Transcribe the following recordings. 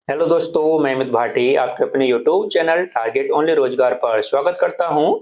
Hello दोस्तों, मैं अमित भाटी आपके अपने यूट्यूब चैनल टारगेट ओनली रोजगार पर स्वागत करता हूं।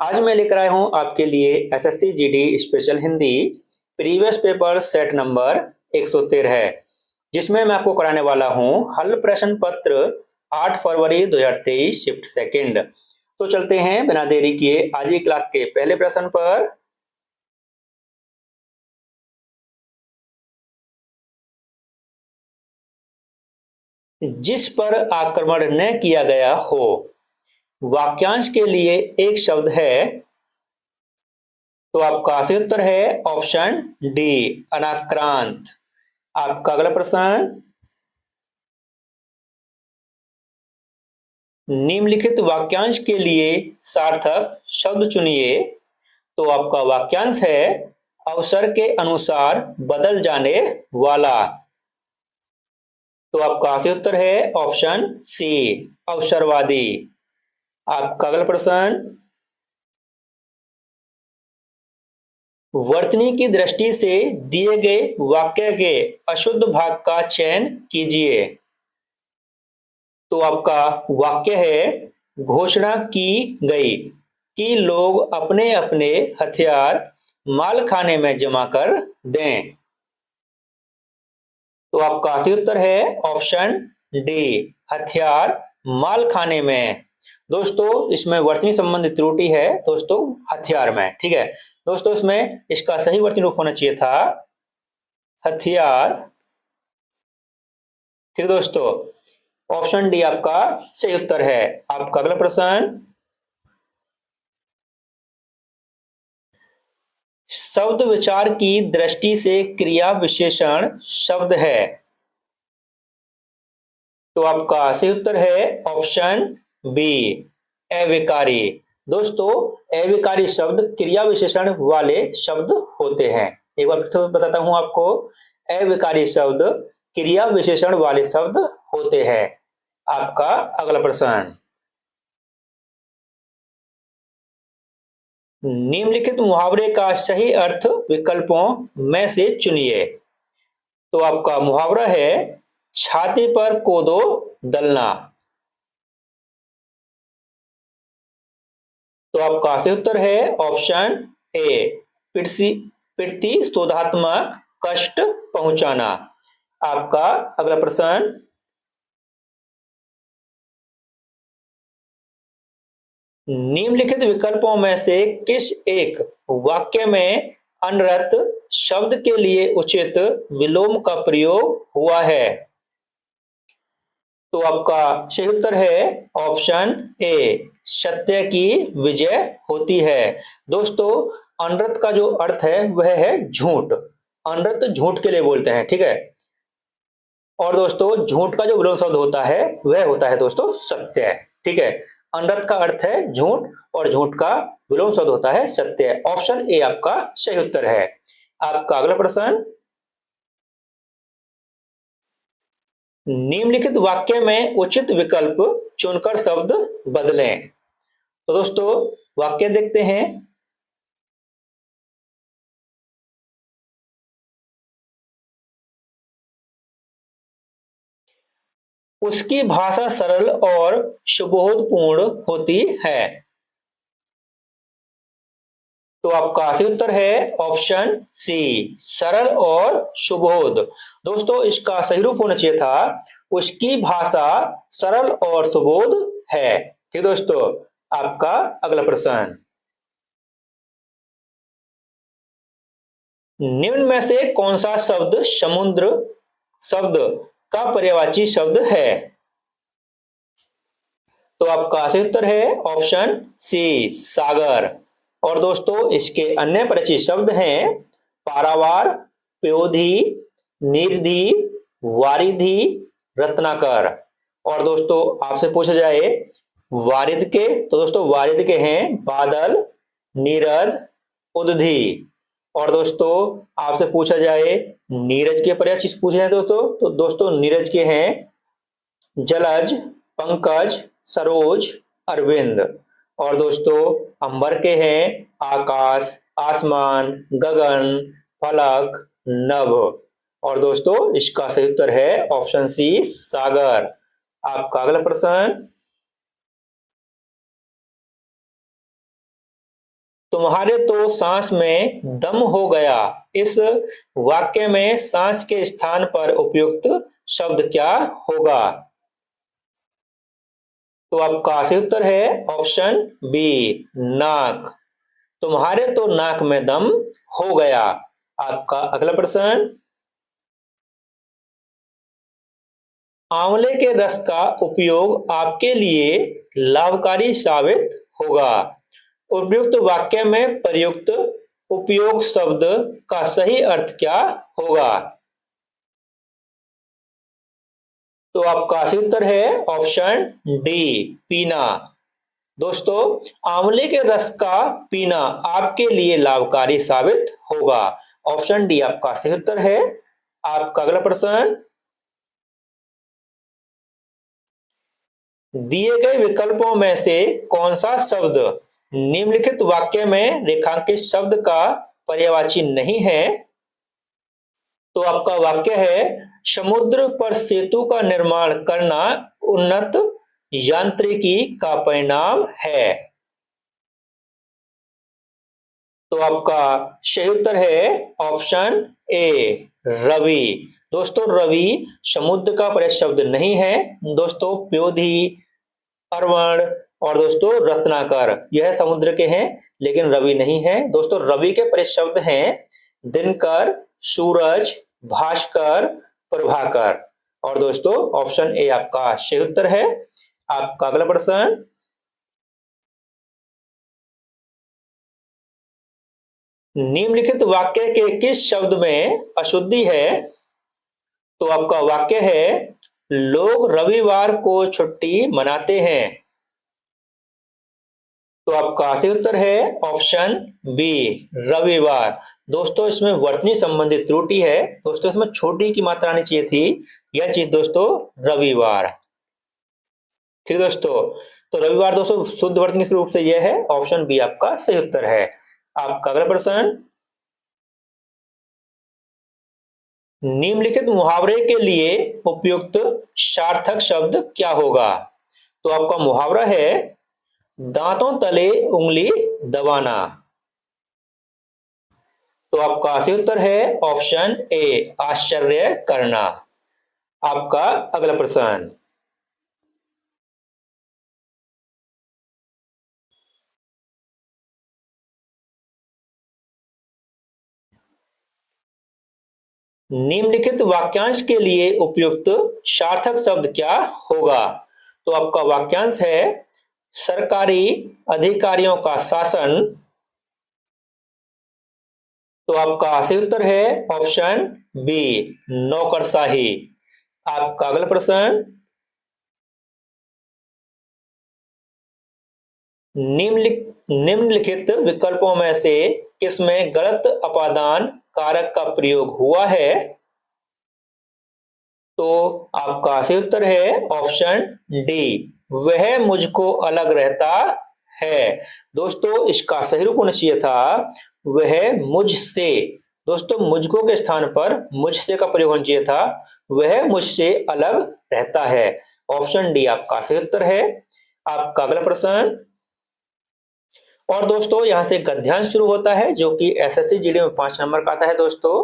आज मैं लेकर आया हूं आपके लिए SSC GD special Hindi previous paper set number 113 है, जिसमें मैं आपको कराने वाला हूं हल प्रश्न पत्र 8 फरवरी 2023 शिफ्ट सेकंड। तो चलते हैं बिना देरी किए आज की क्लास के पहले प्रश्न पर। जिस पर आक्रमण न किया गया हो, वाक्यांश के लिए एक शब्द है। तो आपका सही उत्तर है ऑप्शन डी, अनाक्रांत। आपका अगला प्रश्न, निम्नलिखित वाक्यांश के लिए सार्थक शब्द चुनिए। तो आपका वाक्यांश है अवसर के अनुसार बदल जाने वाला। तो आपका सही उत्तर है ऑप्शन सी, अवसरवादी। आपका अगला प्रश्न, वर्तनी की दृष्टि से दिए गए वाक्य के अशुद्ध भाग का चयन कीजिए। तो आपका वाक्य है घोषणा की गई कि लोग अपने अपने हथियार माल खाने में जमा कर दें। तो आपका सही उत्तर है ऑप्शन डी, हथियार माल खाने में। दोस्तों इसमें वर्तनी संबंधित त्रुटि है दोस्तों, हथियार में। ठीक है दोस्तों, इसमें इसका सही वर्तनी रूप होना चाहिए था हथियार। ठीक है दोस्तों, ऑप्शन डी आपका सही उत्तर है। आपका अगला प्रश्न, शब्द विचार की दृष्टि से क्रिया विशेषण शब्द है। तो आपका सही उत्तर है ऑप्शन बी, अविकारी। दोस्तों अविकारी शब्द क्रिया विशेषण वाले शब्द होते हैं। एक बार फिर से बताता हूं आपको, अविकारी शब्द क्रिया विशेषण वाले शब्द होते हैं। आपका अगला प्रश्न, निम्नलिखित मुहावरे का सही अर्थ विकल्पों में से चुनिए। तो आपका मुहावरा है छाती पर कोदो दलना। तो आपका सही उत्तर है ऑप्शन ए, प्रतिशोधात्मक कष्ट पहुंचाना। आपका अगला प्रश्न, निम्नलिखित विकल्पों में से किस एक वाक्य में अनर्थ शब्द के लिए उचित विलोम का प्रयोग हुआ है। तो आपका सही उत्तर है ऑप्शन ए, सत्य की विजय होती है। दोस्तों अनर्थ का जो अर्थ है वह है झूठ। अनर्थ झूठ के लिए बोलते हैं, ठीक है। और दोस्तों झूठ का जो विलोम शब्द होता है वह होता है दोस्तों सत्य। ठीक है, अनर्थ का अर्थ है झूठ और झूठ का विलोम शब्द होता है सत्य। ऑप्शन ए आपका सही उत्तर है। आपका अगला प्रश्न, निम्नलिखित वाक्य में उचित विकल्प चुनकर शब्द बदलें। तो दोस्तों वाक्य देखते हैं, उसकी भाषा सरल और सुबोधपूर्ण होती है। तो आपका सही उत्तर है ऑप्शन सी, सरल और सुबोध। दोस्तों इसका सही रूप होना चाहिए था उसकी भाषा सरल और सुबोध है। ठीक दोस्तों, आपका अगला प्रश्न, निम्न में से कौन सा शब्द समुद्र शब्द का पर्यायवाची शब्द है। तो आपका सही उत्तर है ऑप्शन सी, सागर। और दोस्तों इसके अन्य परिचित शब्द हैं पारावार, प्योधि, निधि, वारिधि, रत्नाकर। और दोस्तों आपसे पूछा जाए वारिध के, तो दोस्तों वारिध के हैं बादल, नीरद, उदधि। और दोस्तों आपसे पूछा जाए नीरज के पर्याय पूछे हैं दोस्तों, तो दोस्तों नीरज के हैं जलज, पंकज, सरोज, अरविंद। और दोस्तों अंबर के हैं आकाश, आसमान, गगन, फलक, नभ। और दोस्तों इसका सही उत्तर है ऑप्शन सी सागर। आपका अगला प्रश्न, तुम्हारे तो सांस में दम हो गया, इस वाक्य में सांस के स्थान पर उपयुक्त शब्द क्या होगा? तो आपका सही उत्तर है ऑप्शन बी नाक। तुम्हारे तो नाक में दम हो गया। आपका अगला प्रश्न, आंवले के रस का उपयोग आपके लिए लाभकारी साबित होगा। उपयुक्त वाक्य में प्रयुक्त उपयोग शब्द का सही अर्थ क्या होगा? तो आपका सही उत्तर है ऑप्शन डी पीना। दोस्तों आंवले के रस का पीना आपके लिए लाभकारी साबित होगा। ऑप्शन डी आपका सही उत्तर है। आपका अगला प्रश्न, दिए गए विकल्पों में से कौन सा शब्द निम्नलिखित वाक्य में रेखांकित शब्द का पर्यायवाची नहीं है? तो आपका वाक्य है, समुद्र पर सेतु का निर्माण करना उन्नत यांत्रिकी का परिणाम है। तो आपका सही उत्तर है ऑप्शन ए रवि। दोस्तों रवि समुद्र का पर्याय शब्द नहीं है। दोस्तों प्योधी, अरवण और दोस्तों रत्नाकर यह समुद्र के हैं, लेकिन रवि नहीं है। दोस्तों रवि के पर्याय शब्द हैं दिनकर, सूरज, भास्कर, प्रभाकर। और दोस्तों ऑप्शन ए आपका सही उत्तर है। आपका अगला प्रश्न, निम्नलिखित वाक्य के किस शब्द में अशुद्धि है? तो आपका वाक्य है, लोग रविवार को छुट्टी मनाते हैं। तो आपका सही उत्तर है ऑप्शन बी रविवार। दोस्तों इसमें वर्तनी संबंधित त्रुटि है। दोस्तों इसमें छोटी की मात्रा आनी चाहिए थी, यह चीज दोस्तों रविवार। ठीक दोस्तों, तो रविवार दोस्तों शुद्ध वर्तनी रूप से यह है। ऑप्शन बी आपका सही उत्तर है। आपका अगला प्रश्न, निम्नलिखित मुहावरे के लिए उपयुक्त सार्थक शब्द क्या होगा? तो आपका मुहावरा है, दांतों तले उंगली दबाना। तो आपका सही उत्तर है ऑप्शन ए आश्चर्य करना। आपका अगला प्रश्न, निम्नलिखित वाक्यांश के लिए उपयुक्त सार्थक शब्द क्या होगा? तो आपका वाक्यांश है, सरकारी अधिकारियों का शासन। तो आपका सही उत्तर है ऑप्शन बी नौकरशाही। आपका अगला प्रश्न, निम्नलिखित विकल्पों में से किसमें गलत अपादान कारक का प्रयोग हुआ है? तो आपका सही उत्तर है ऑप्शन डी वह मुझको अलग रहता है। दोस्तों इसका सही रूप होना चाहिए था वह मुझसे। दोस्तों मुझको के स्थान पर मुझसे का प्रयोग होना चाहिए था, वह मुझसे अलग रहता है। ऑप्शन डी आपका सही उत्तर है। आपका अगला प्रश्न, और दोस्तों यहां से गद्यांश शुरू होता है जो कि एसएससी जीडी में 5 नंबर का आता है दोस्तों।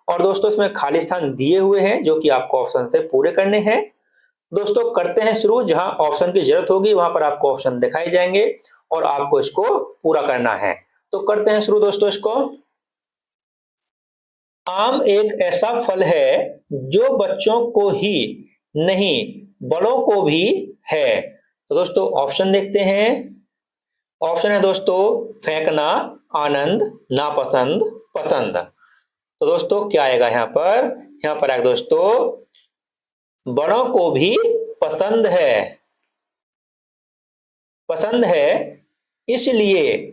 और दोस्तों इसमें खाली स्थान दिए हुए हैं जो कि आपको ऑप्शन से पूरे करने हैं। दोस्तों करते हैं शुरू, जहां ऑप्शन की जरूरत होगी वहां पर आपको ऑप्शन दिखाई जाएंगे और आपको इसको पूरा करना है। तो करते हैं शुरू दोस्तों इसको। आम एक ऐसा फल है जो बच्चों को ही नहीं बड़ों को भी है। तो दोस्तों ऑप्शन देखते हैं। ऑप्शन है दोस्तों फेंकना, आनंद, नापसंद, पसंद। तो दोस्तों क्या आएगा यहाँ पर? यहाँ पर आएगा दोस्तों बड़ों को भी पसंद है। पसंद है इसलिए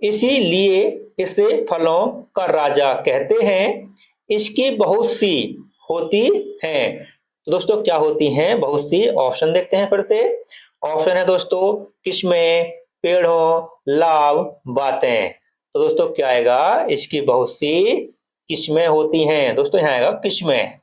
इसीलिए इसे फलों का राजा कहते हैं। इसकी बहुत सी होती हैं। तो दोस्तों क्या होती हैं बहुत सी? ऑप्शन देखते हैं फिर से। ऑप्शन है दोस्तों किस्में, पेड़ों, लाभ, बातें। तो दोस्तों क्या आएगा? इसकी बहुत सी किस्में होती हैं। दोस्तों यहाँ आएगा किस्में,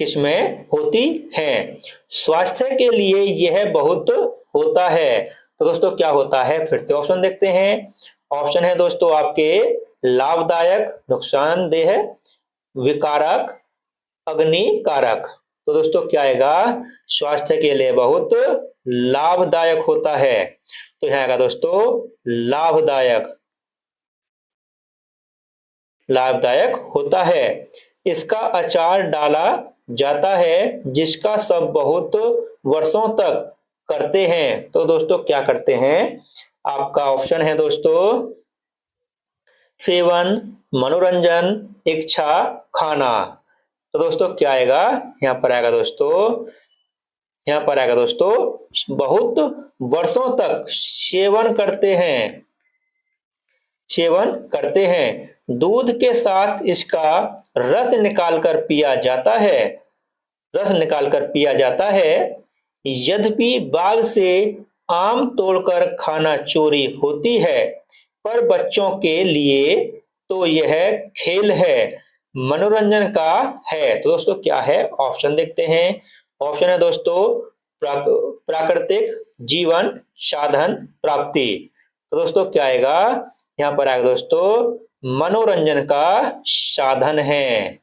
किस्में होती हैं। स्वास्थ्य के लिए यह बहुत होता है। तो दोस्तों क्या होता है, फिर से ऑप्शन देखते हैं। ऑप्शन है दोस्तों आपके लाभदायक, नुकसानदेह, विकारक, अग्निकारक। तो दोस्तों क्या आएगा, स्वास्थ्य के लिए बहुत लाभदायक होता है। तो यहाँ आएगा दोस्तों लाभदायक, लाभदायक होता है। इसका अचार डाला जाता है जिसका सब बहुत वर्षों तक करते हैं। तो दोस्तों क्या करते हैं, आपका ऑप्शन है दोस्तों सेवन, मनोरंजन, इच्छा, खाना। तो दोस्तों क्या आएगा, यहाँ पर आएगा दोस्तों, यहाँ पर आएगा दोस्तों बहुत वर्षों तक सेवन करते हैं, सेवन करते हैं। दूध के साथ इसका रस निकालकर पिया जाता है, रस निकालकर पिया जाता है। यद्यपि बाग से आम तोड़कर खाना चोरी होती है, पर बच्चों के लिए तो यह खेल है, मनोरंजन का है। तो दोस्तों क्या है, ऑप्शन देखते हैं। ऑप्शन है दोस्तों प्राकृतिक जीवन साधन प्राप्ति। तो दोस्तों क्या आएगा, यहाँ पर आएगा दोस्तों मनोरंजन का साधन है।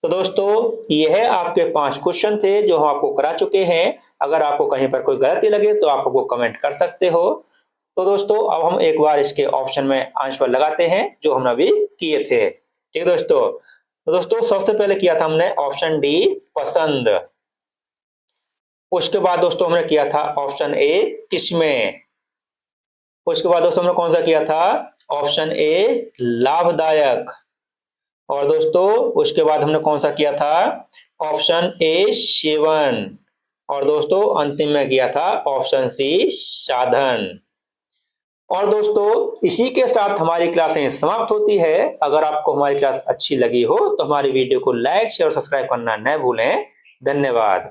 तो दोस्तों यह आपके 5 क्वेश्चन थे जो हम आपको करा चुके हैं। अगर आपको कहीं पर कोई गलती लगे तो आप आपको कमेंट कर सकते हो। तो दोस्तों अब हम एक बार इसके ऑप्शन में आंसर लगाते हैं जो हमने अभी किए थे। ठीक है दोस्तों, तो दोस्तों सबसे पहले किया था हमने ऑप्शन डी पसंद, उसके बाद दोस्तों हमने किया था ऑप्शन ए किस्में, उसके बाद दोस्तों हमने कौन सा किया था, ऑप्शन ए लाभदायक, और दोस्तों उसके बाद हमने कौन सा किया था, ऑप्शन ए सेवन, और दोस्तों अंतिम में किया था ऑप्शन सी साधन। और दोस्तों इसी के साथ हमारी क्लासें समाप्त होती है। अगर आपको हमारी क्लास अच्छी लगी हो तो हमारी वीडियो को लाइक शेयर और सब्सक्राइब करना न भूलें। धन्यवाद।